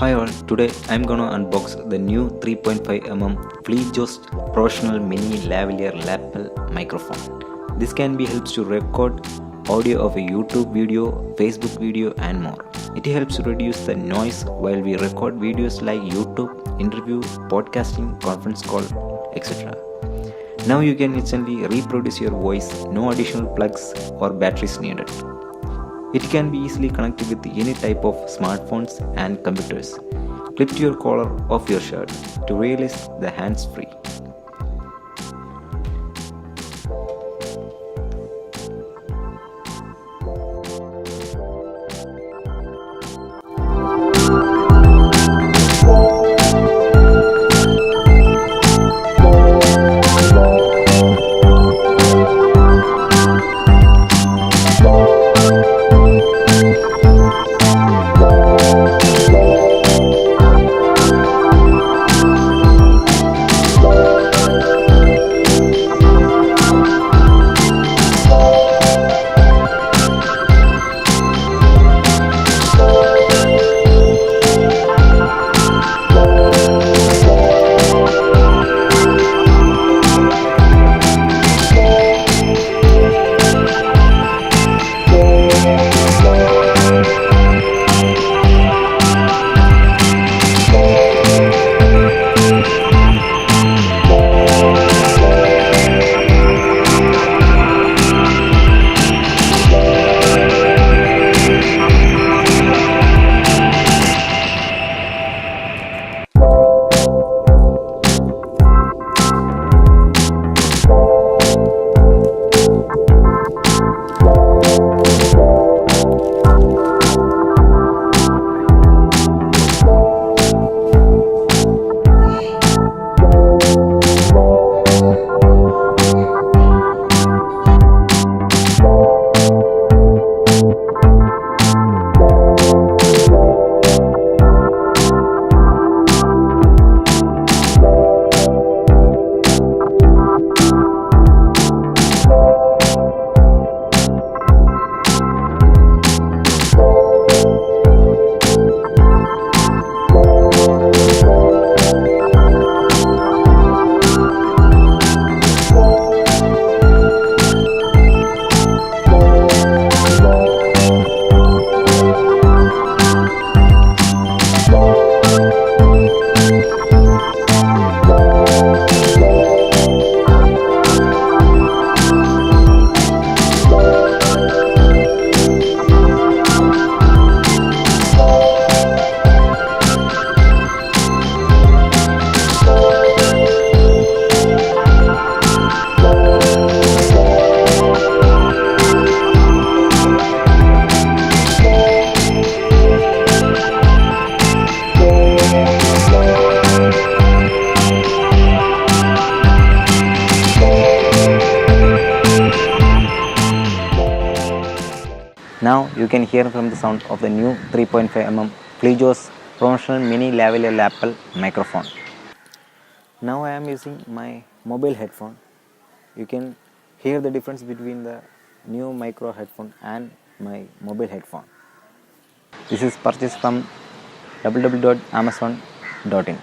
Hi all, today I'm gonna unbox the new 3.5mm Fleejost professional mini Lavalier Lapel microphone. This can be helps to record audio of a YouTube video, Facebook video and more. It helps to reduce the noise while we record videos like YouTube, interview, podcasting, conference call, etc. Now you can instantly reproduce your voice, no additional plugs or batteries needed. It can be easily connected with any type of smartphones and computers. Clip your collar of your shirt to realize the hands-free. Now you can hear from the sound of the new 3.5mm Fleejost professional mini Lavalier Lapel microphone. Now I am using my mobile headphone. You can hear the difference between the new micro headphone and my mobile headphone. This is purchased from www.amazon.in.